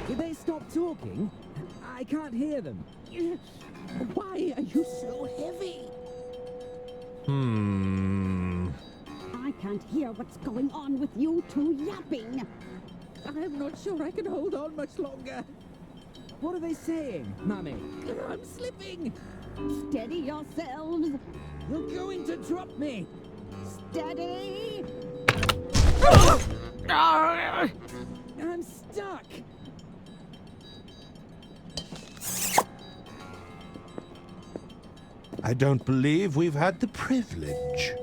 Did they stop talking? I can't hear them. Why are you so heavy? I can't hear what's going on with you two yapping. I'm not sure I can hold on much longer. What are they saying, Mummy? I'm slipping. Steady yourselves. You're going to drop me. Steady. I'm stuck. I don't believe we've had the privilege.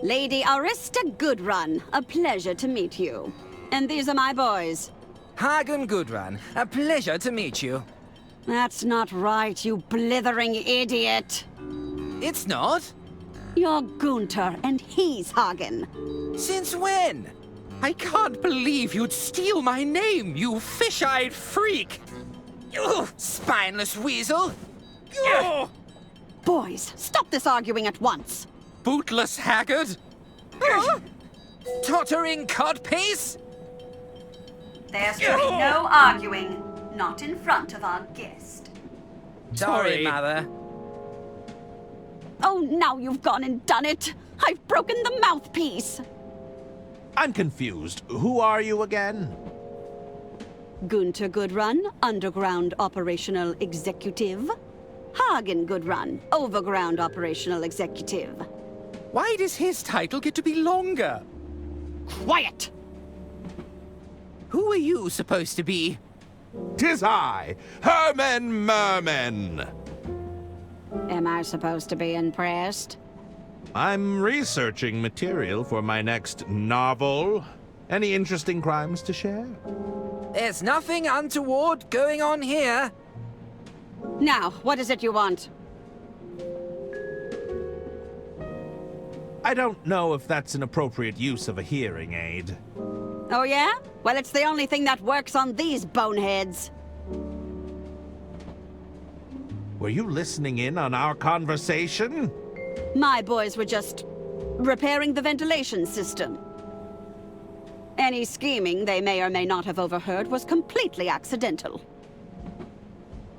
Lady Arista Goodrun, a pleasure to meet you. And these are my boys. Hagen Gudrun, a pleasure to meet you. That's not right, you blithering idiot. It's not? You're Gunter, and he's Hagen. Since when? I can't believe you'd steal my name, you fish-eyed freak! Ugh, spineless weasel! Ugh. Boys, stop this arguing at once. Bootless haggard! Tottering codpiece! There's to be no arguing, not in front of our guest. Sorry, Mother. Oh, now you've gone and done it. I've broken the mouthpiece. I'm confused. Who are you again? Gunter Goodrun, Underground Operational Executive. Hagen Goodrun, Overground Operational Executive. Why does his title get to be longer? Quiet! Who are you supposed to be? 'Tis I, Herman Merman. Am I supposed to be impressed? I'm researching material for my next novel. Any interesting crimes to share? There's nothing untoward going on here. Now, what is it you want? I don't know if that's an appropriate use of a hearing aid. Oh yeah? Well, it's the only thing that works on these boneheads. Were you listening in on our conversation? My boys were just repairing the ventilation system. Any scheming they may or may not have overheard was completely accidental.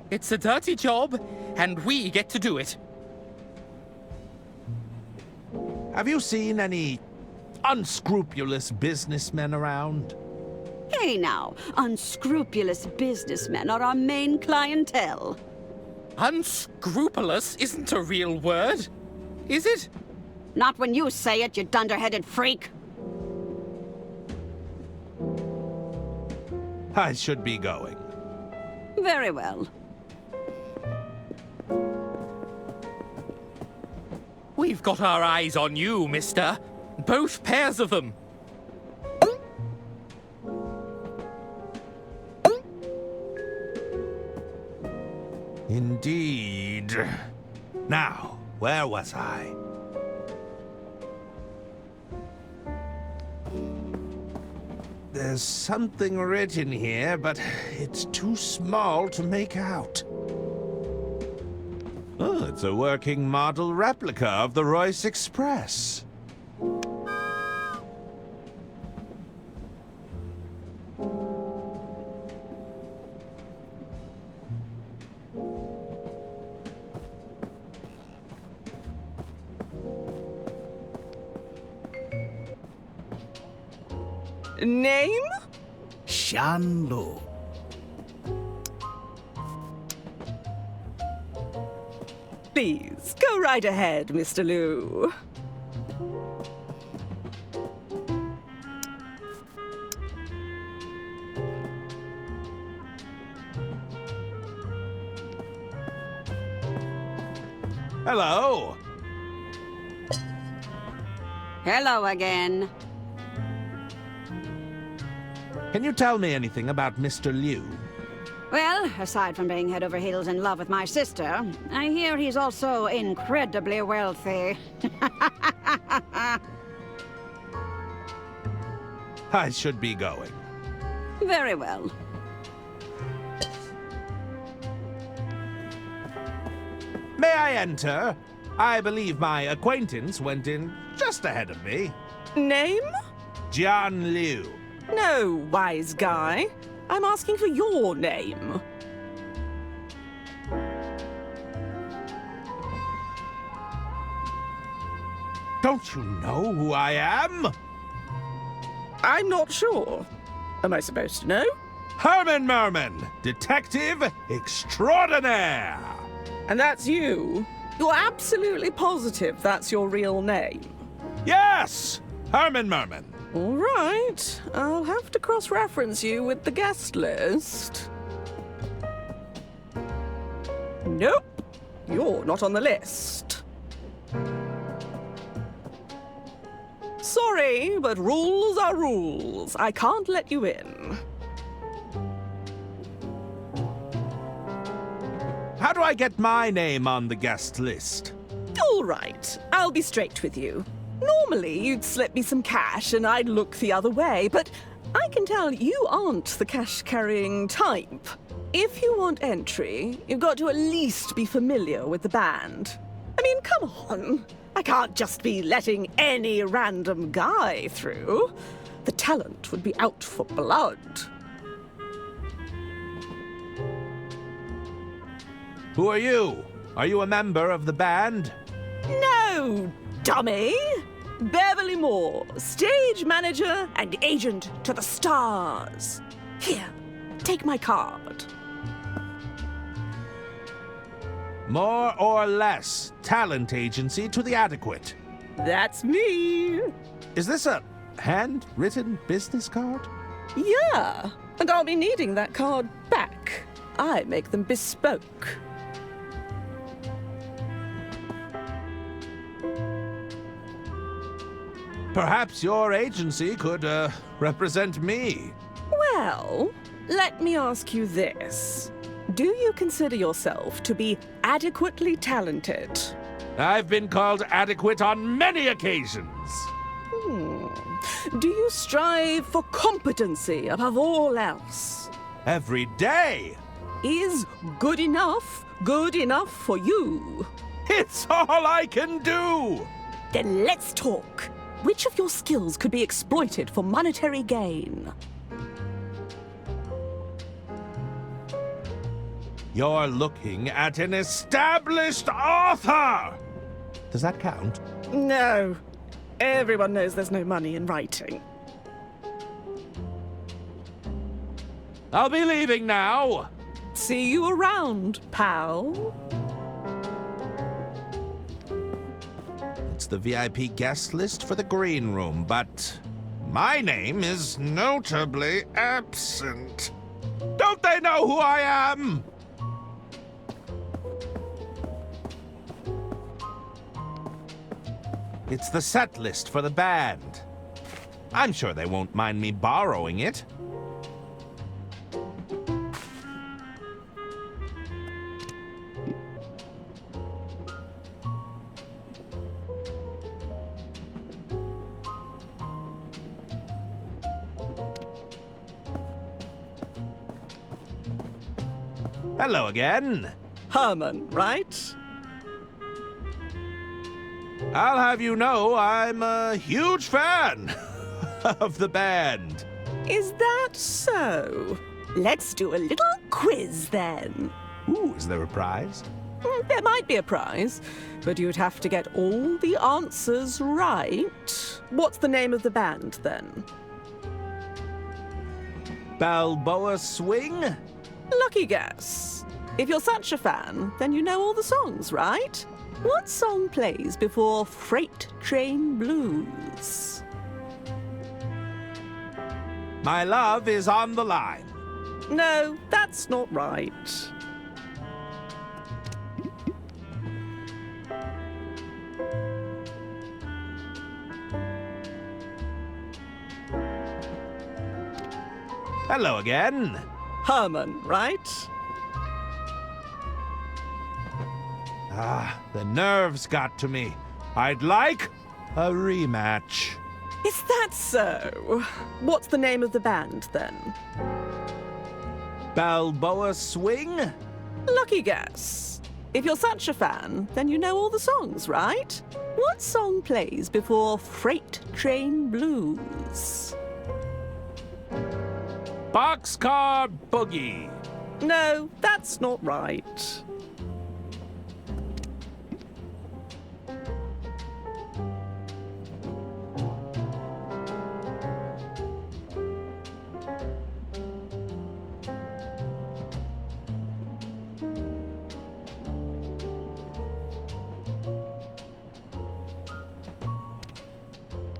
It's a dirty job, and we get to do it. Have you seen any unscrupulous businessmen around? Hey now, unscrupulous businessmen are our main clientele. Unscrupulous isn't a real word, is it? Not when you say it, you dunderheaded freak. I should be going. Very well. We've got our eyes on you, mister. Both pairs of them. Indeed. Now, where was I? There's something written here, but it's too small to make out. Oh, it's a working model replica of the Royce Express. Name? Shan Lo. Please, go right ahead, Mr. Liu. Hello. Hello again. Can you tell me anything about Mr. Liu? Well, aside from being head over heels in love with my sister, I hear he's also incredibly wealthy. I should be going. Very well. May I enter? I believe my acquaintance went in just ahead of me. Name? Jian Liu. No, wise guy. I'm asking for your name. Don't you know who I am? I'm not sure. Am I supposed to know? Herman Merman, detective extraordinaire. And that's you? You're absolutely positive that's your real name? Yes, Herman Merman. All right. I'll have to cross-reference you with the guest list. Nope. You're not on the list. Sorry, but rules are rules. I can't let you in. How do I get my name on the guest list? All right. I'll be straight with you. Normally, you'd slip me some cash and I'd look the other way, but I can tell you aren't the cash-carrying type. If you want entry, you've got to at least be familiar with the band. I mean, come on. I can't just be letting any random guy through. The talent would be out for blood. Who are you? Are you a member of the band? No, dummy! Beverly Moore, stage manager and agent to the stars. Here, take my card. More or less talent agency to the adequate. That's me. Is this a handwritten business card? Yeah, and I'll be needing that card back. I make them bespoke. Perhaps your agency could, represent me. Well, let me ask you this. Do you consider yourself to be adequately talented? I've been called adequate on many occasions. Do you strive for competency above all else? Every day. Is good enough for you? It's all I can do. Then let's talk. Which of your skills could be exploited for monetary gain? You're looking at an established author! Does that count? No. Everyone knows there's no money in writing. I'll be leaving now. See you around, pal. It's the VIP guest list for the green room, but my name is notably absent. Don't they know who I am? It's the set list for the band. I'm sure they won't mind me borrowing it. Hello again. Herman, right? I'll have you know I'm a huge fan of the band. Is that so? Let's do a little quiz then. Ooh, is there a prize? There might be a prize, but you'd have to get all the answers right. What's the name of the band then? Balboa Swing? Lucky guess. If you're such a fan, then you know all the songs, right? What song plays before Freight Train Blues? My love is on the line. No, that's not right. Hello again. Herman, right? Ah, the nerves got to me. I'd like a rematch. Is that so? What's the name of the band then? Balboa Swing? Lucky guess. If you're such a fan, then you know all the songs, right? What song plays before Freight Train Blues? Boxcar Boogie. No, that's not right.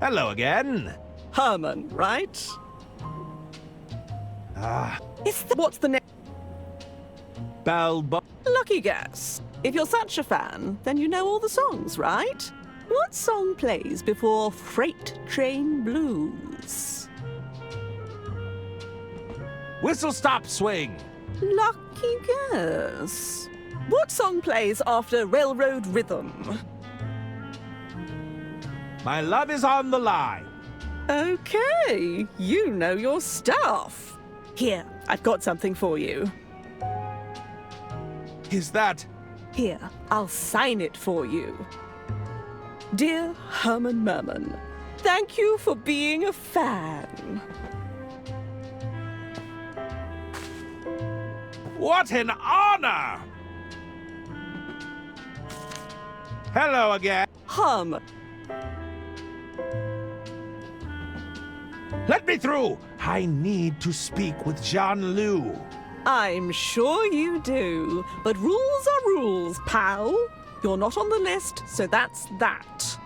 Hello again. Herman, right? What's the name? Balbo. Lucky guess. If you're such a fan, then you know all the songs, right? What song plays before Freight Train Blues? Whistle Stop Swing. Lucky guess. What song plays after Railroad Rhythm? My Love Is on the Line. Okay, you know your stuff. Here, I've got something for you. Is that... Here, I'll sign it for you. Dear Herman Merman, thank you for being a fan. What an honor! Hello again. Herman. Let me through. I need to speak with Jean-Loup. I'm sure you do, but rules are rules, pal. You're not on the list, so that's that.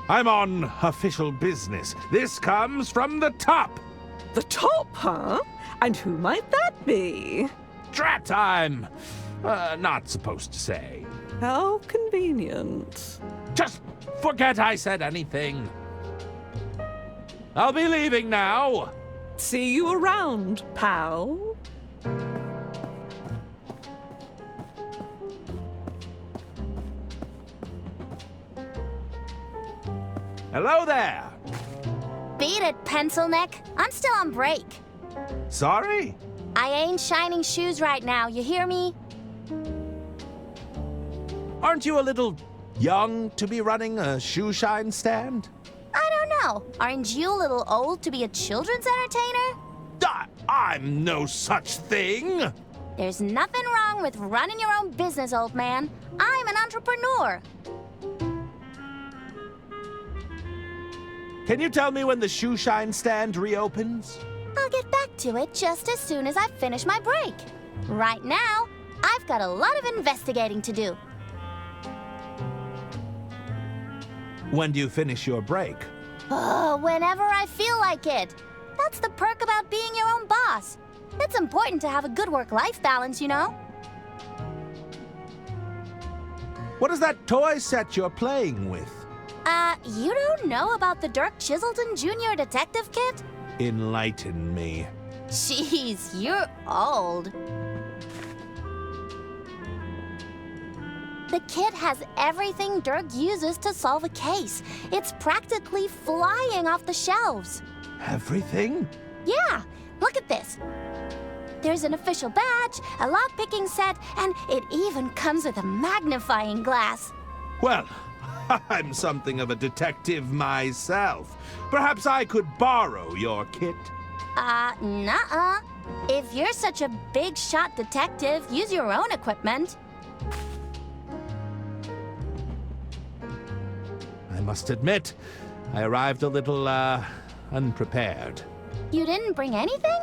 I'm on official business. This comes from the top. The top, huh? And who might that be? Drat, I'm not supposed to say. How convenient. Just forget I said anything. I'll be leaving now. See you around, pal. Hello there. Beat it, pencil neck. I'm still on break. Sorry? I ain't shining shoes right now, you hear me? Aren't you a little young to be running a shoe shine stand? I don't know. Aren't you a little old to be a children's entertainer? I'm no such thing. There's nothing wrong with running your own business, old man. I'm an entrepreneur. Can you tell me when the shoe shine stand reopens? I'll get back to it just as soon as I finish my break. Right now, I've got a lot of investigating to do. When do you finish your break? Oh, whenever I feel like it. That's the perk about being your own boss. It's important to have a good work-life balance, you know? What is that toy set you're playing with? You don't know about the Dirk Chiselton Jr. Detective Kit? Enlighten me. Jeez, you're old. The kit has everything Dirk uses to solve a case. It's practically flying off the shelves. Everything? Yeah, look at this. There's an official badge, a lock-picking set, and it even comes with a magnifying glass. Well, I'm something of a detective myself. Perhaps I could borrow your kit. Nuh-uh. If you're such a big-shot detective, use your own equipment. I must admit, I arrived a little, unprepared. You didn't bring anything?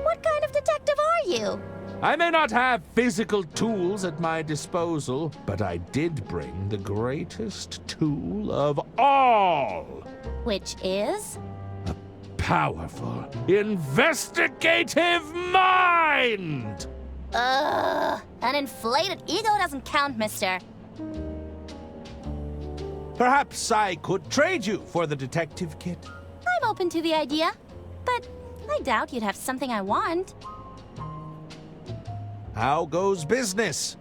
What kind of detective are you? I may not have physical tools at my disposal, but I did bring the greatest tool of all. Which is? Powerful, investigative mind! An inflated ego doesn't count, mister. Perhaps I could trade you for the detective kit. I'm open to the idea, but I doubt you'd have something I want. How goes business?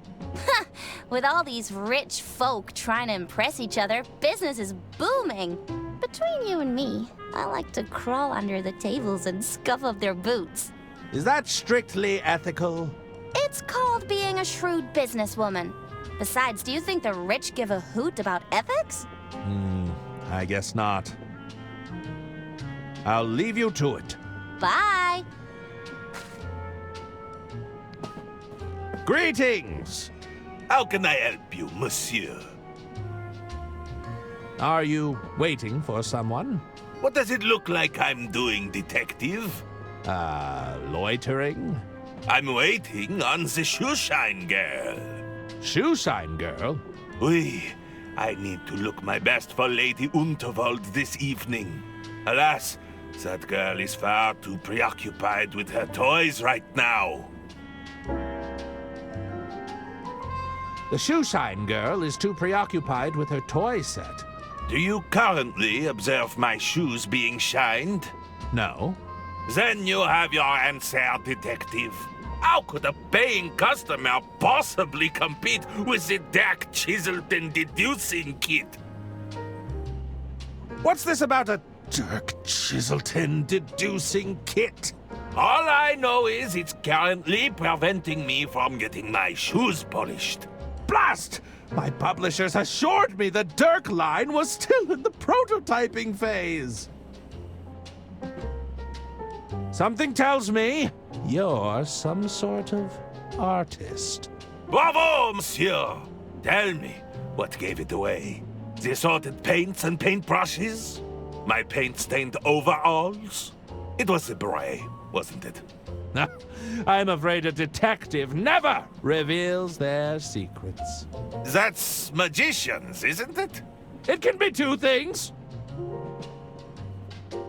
With all these rich folk trying to impress each other, business is booming. Between you and me, I like to crawl under the tables and scuff up their boots. Is that strictly ethical? It's called being a shrewd businesswoman. Besides, do you think the rich give a hoot about ethics? I guess not. I'll leave you to it. Bye. Greetings! How can I help you, monsieur? Are you waiting for someone? What does it look like I'm doing, detective? Loitering? I'm waiting on the shoeshine girl. Shoeshine girl? Oui, I need to look my best for Lady Unterwald this evening. Alas, that girl is far too preoccupied with her toys right now. The shoeshine girl is too preoccupied with her toy set. Do you currently observe my shoes being shined? No. Then you have your answer, detective. How could a paying customer possibly compete with the Dark Chiselton deducing kit? What's this about a Dirk Chiselton deducing kit? All I know is it's currently preventing me from getting my shoes polished. Blast! My publishers assured me the Dirk line was still in the prototyping phase. Something tells me you're some sort of artist. Bravo, monsieur! Tell me, what gave it away? The assorted paints and paintbrushes? My paint-stained overalls? It was the beret, wasn't it? I'm afraid a detective never reveals their secrets. That's magicians, isn't it? It can be two things.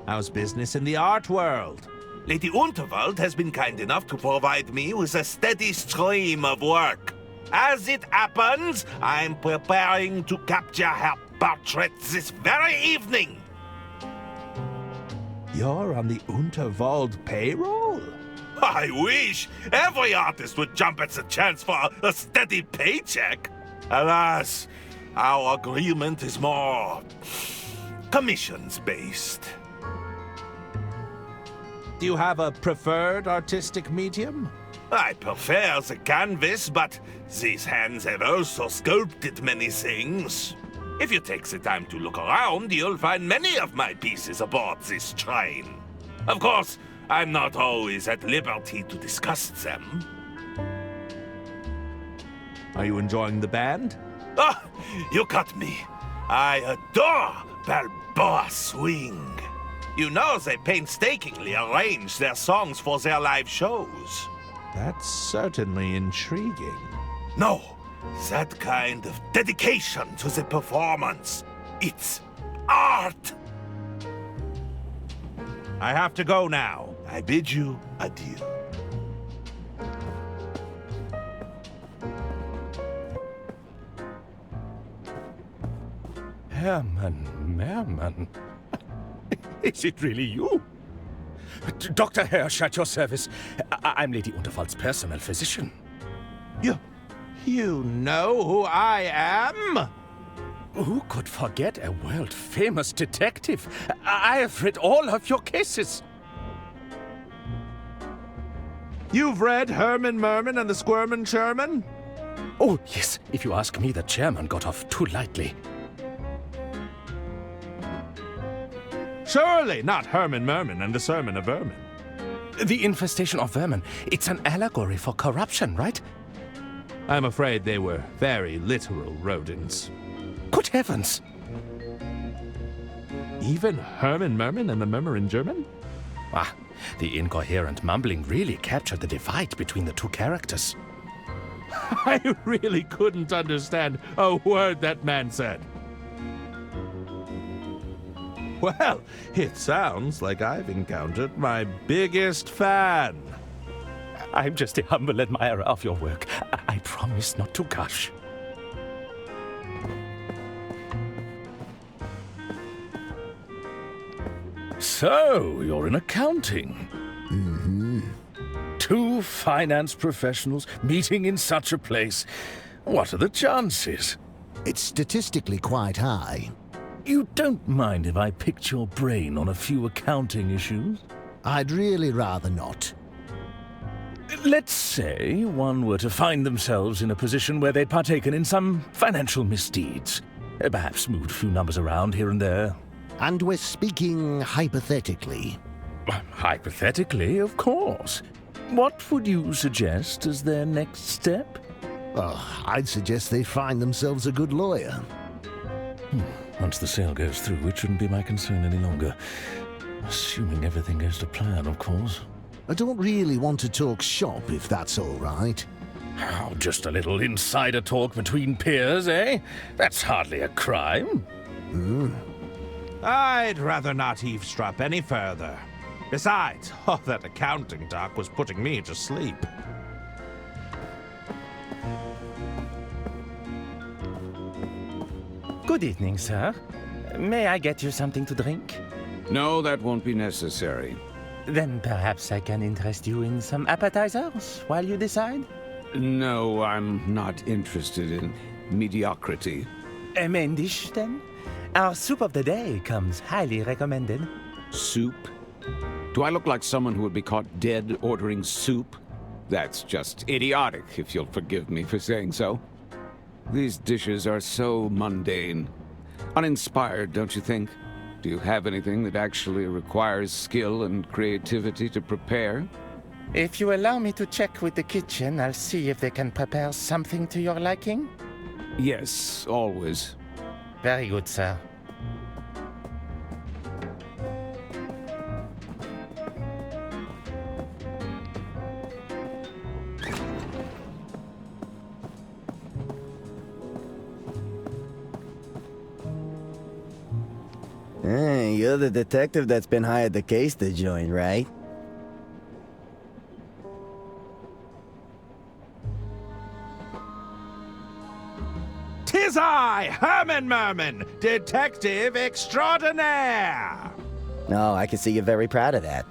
How's business in the art world? Lady Unterwald has been kind enough to provide me with a steady stream of work. As it happens, I'm preparing to capture her portrait this very evening. You're on the Unterwald payroll? I wish every artist would jump at the chance for a steady paycheck. Alas, our agreement is more commissions-based. Do you have a preferred artistic medium? I prefer the canvas, but these hands have also sculpted many things. If you take the time to look around, you'll find many of my pieces aboard this train. Of course, I'm not always at liberty to discuss them. Are you enjoying the band? Ah, you got me. I adore Balboa Swing. You know they painstakingly arrange their songs for their live shows. That's certainly intriguing. No, that kind of dedication to the performance. It's art. I have to go now. I bid you adieu. Herman Merman. Is it really you? Dr. Hirsch at your service. I'm Lady Unterwald's personal physician. You know who I am? Who could forget a world-famous detective? I have read all of your cases. You've read Herman Merman and the Squirmin' Sherman? Oh, yes. If you ask me, the chairman got off too lightly. Surely not Herman Merman and the Sermon of Vermin. The infestation of vermin. It's an allegory for corruption, right? I'm afraid they were very literal rodents. Good heavens! Even Herman Merman and the Murmurin' German? Ah, the incoherent mumbling really captured the divide between the two characters. I really couldn't understand a word that man said. Well, it sounds like I've encountered my biggest fan. I'm just a humble admirer of your work. I promise not to gush. So, you're in accounting. Mm-hmm. Two finance professionals meeting in such a place. What are the chances? It's statistically quite high. You don't mind if I picked your brain on a few accounting issues? I'd really rather not. Let's say one were to find themselves in a position where they'd partaken in some financial misdeeds. Perhaps moved a few numbers around here and there. And we're speaking hypothetically. Hypothetically, of course. What would you suggest as their next step? Oh, I'd suggest they find themselves a good lawyer. Once the sale goes through, it shouldn't be my concern any longer. Assuming everything goes to plan, of course. I don't really want to talk shop, if that's all right. Oh, just a little insider talk between peers, eh? That's hardly a crime. I'd rather not eavesdrop any further. Besides, all that accounting talk was putting me to sleep. Good evening, sir. May I get you something to drink? No, that won't be necessary. Then perhaps I can interest you in some appetizers while you decide? No, I'm not interested in mediocrity. A main dish, then? Our soup of the day comes highly recommended. Soup? Do I look like someone who would be caught dead ordering soup? That's just idiotic, if you'll forgive me for saying so. These dishes are so mundane. Uninspired, don't you think? Do you have anything that actually requires skill and creativity to prepare? If you allow me to check with the kitchen, I'll see if they can prepare something to your liking. Yes, always. Very good, sir. Hey, you're the detective that's been hired to case the joint, right? Tis I, Herman Merman, detective extraordinaire! Oh, I can see you're very proud of that.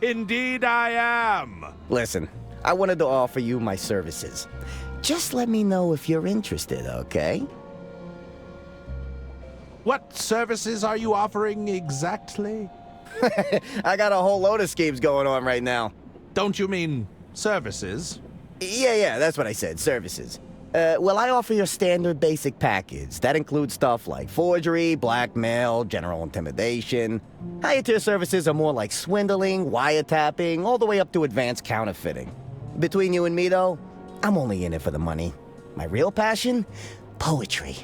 Indeed I am. Listen, I wanted to offer you my services. Just let me know if you're interested, okay? What services are you offering exactly? I got a whole load of schemes going on right now. Don't you mean services? Yeah, that's what I said, services. Well, I offer your standard basic package. That includes stuff like forgery, blackmail, general intimidation. Higher tier services are more like swindling, wiretapping, all the way up to advanced counterfeiting. Between you and me, though, I'm only in it for the money. My real passion? Poetry.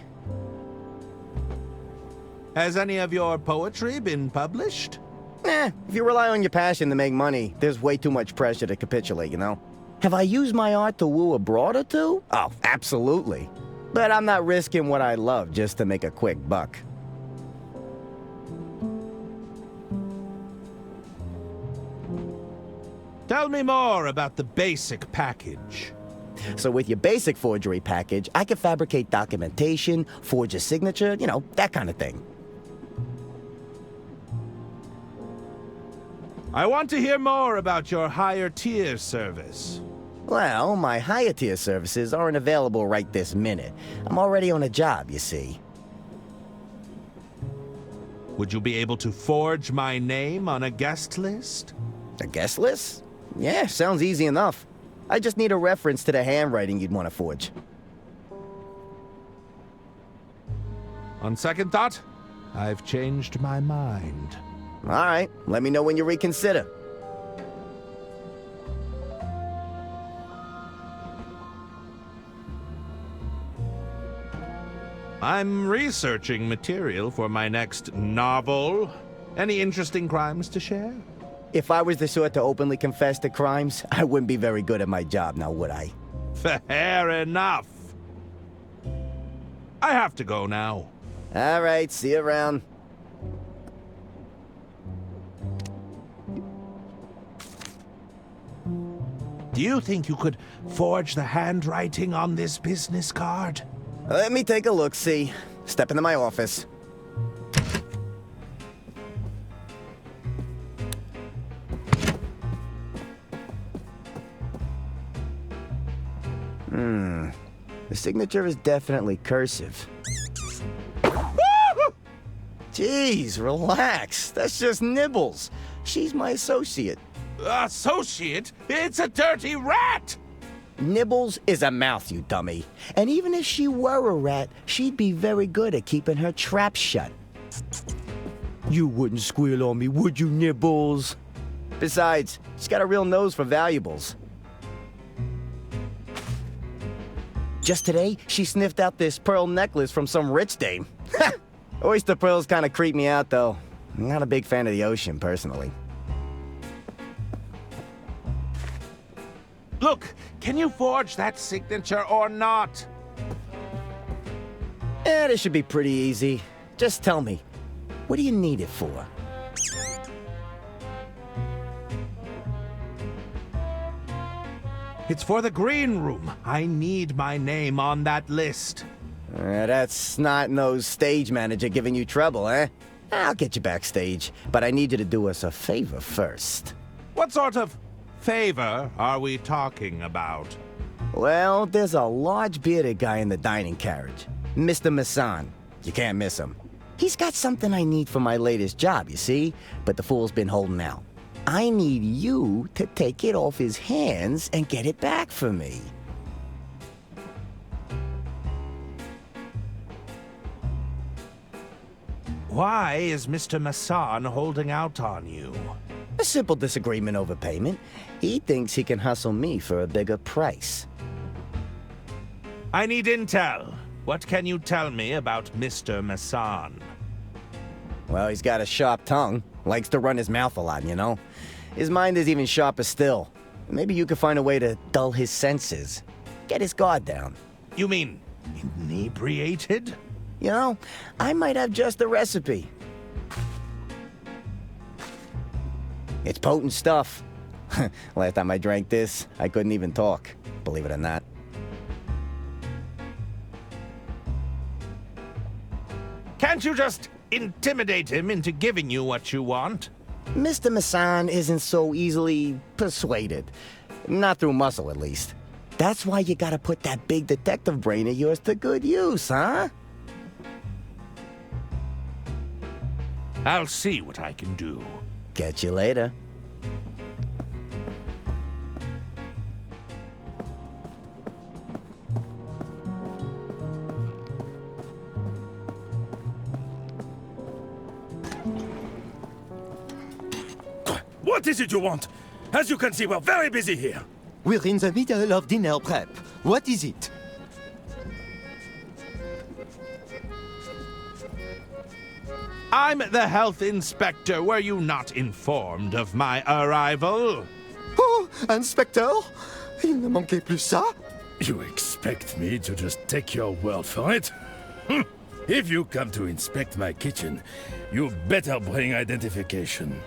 Has any of your poetry been published? If you rely on your passion to make money, there's way too much pressure to capitulate, you know? Have I used my art to woo a broad or two? Oh, absolutely. But I'm not risking what I love just to make a quick buck. Tell me more about the basic package. So with your basic forgery package, I can fabricate documentation, forge a signature, you know, that kind of thing. I want to hear more about your higher tier service. Well, my higher tier services aren't available right this minute. I'm already on a job, you see. Would you be able to forge my name on a guest list? A guest list? Yeah, sounds easy enough. I just need a reference to the handwriting you'd want to forge. On second thought, I've changed my mind. All right, let me know when you reconsider. I'm researching material for my next novel. Any interesting crimes to share? If I was the sort to openly confess to crimes, I wouldn't be very good at my job now, would I? Fair enough. I have to go now. All right, see you around. Do you think you could forge the handwriting on this business card? Let me take a look, see. Step into my office. The signature is definitely cursive. Jeez, relax. That's just Nibbles. She's my associate. Associate? It's a dirty rat! Nibbles is a mouth, you dummy. And even if she were a rat, she'd be very good at keeping her trap shut. You wouldn't squeal on me, would you, Nibbles? Besides, she's got a real nose for valuables. Just today, she sniffed out this pearl necklace from some rich dame. Oyster pearls kind of creep me out, though. I'm not a big fan of the ocean, personally. Look, can you forge that signature or not? This should be pretty easy. Just tell me, what do you need it for? It's for the green room. I need my name on that list. That's snot-nosed stage manager giving you trouble, eh? I'll get you backstage, but I need you to do us a favor first. What sort of favor are we talking about? Well, there's a large bearded guy in the dining carriage. Mr. Masson. You can't miss him. He's got something I need for my latest job, you see? But the fool's been holding out. I need you to take it off his hands and get it back for me. Why is Mr. Masson holding out on you? A simple disagreement over payment. He thinks he can hustle me for a bigger price. I need intel. What can you tell me about Mr. Masson? Well, he's got a sharp tongue. Likes to run his mouth a lot, you know? His mind is even sharper still. Maybe you could find a way to dull his senses. Get his guard down. You mean inebriated? You know, I might have just the recipe. It's potent stuff. Last time I drank this, I couldn't even talk, believe it or not. Can't you just intimidate him into giving you what you want? Mr. Masson isn't so easily persuaded. Not through muscle, at least. That's why you gotta put that big detective brain of yours to good use, huh? I'll see what I can do. Catch you later. What is it you want? As you can see, we're very busy here. We're in the middle of dinner prep. What is it? I'm the health inspector. Were you not informed of my arrival? Oh, Inspector? Il ne manquait plus ça? You expect me to just take your word for it? If you come to inspect my kitchen, you better bring identification.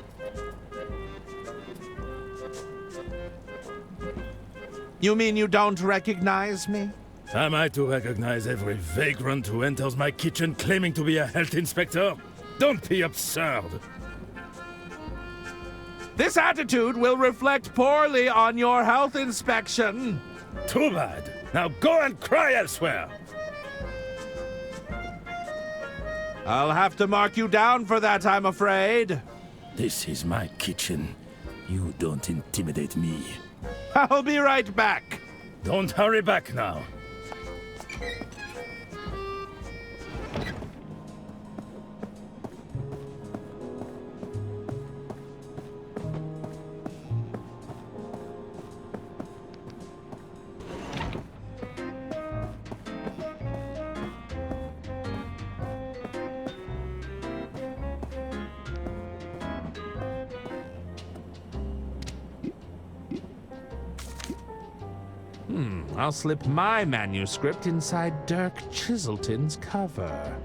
You mean you don't recognize me? Am I to recognize every vagrant who enters my kitchen claiming to be a health inspector? Don't be absurd. This attitude will reflect poorly on your health inspection. Too bad. Now go and cry elsewhere. I'll have to mark you down for that, I'm afraid. This is my kitchen. You don't intimidate me. I'll be right back. Don't hurry back now. I'll slip my manuscript inside Dirk Chiselton's cover.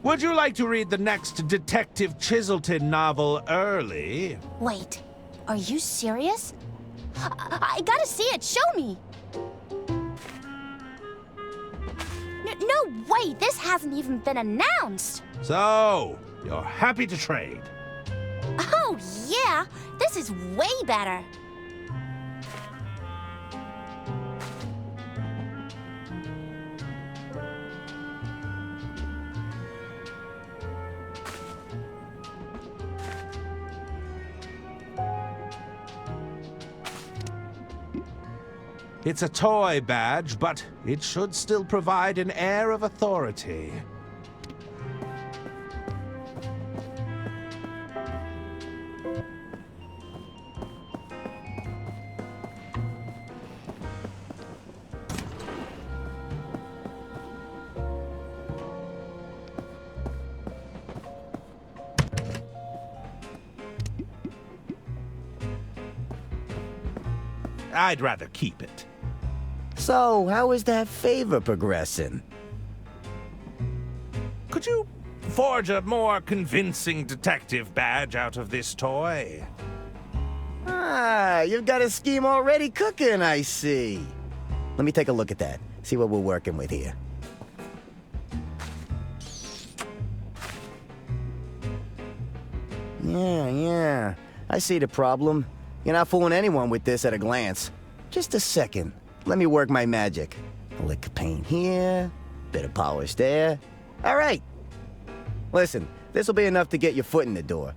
Would you like to read the next Detective Chiselton novel early? Wait, are you serious? I gotta see it. Show me. No way, this hasn't even been announced. So, you're happy to trade? Oh, yeah, this is way better. It's a toy badge, but it should still provide an air of authority. I'd rather keep it. So, how is that favor progressing? Could you forge a more convincing detective badge out of this toy? Ah, you've got a scheme already cooking, I see. Let me take a look at that, see what we're working with here. Yeah, I see the problem. You're not fooling anyone with this at a glance. Just a second. Let me work my magic. A lick of paint here, bit of polish there. All right. Listen, this'll be enough to get your foot in the door.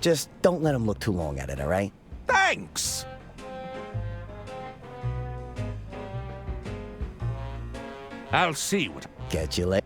Just don't let him look too long at it, all right? Thanks! I'll see what... Catch you later.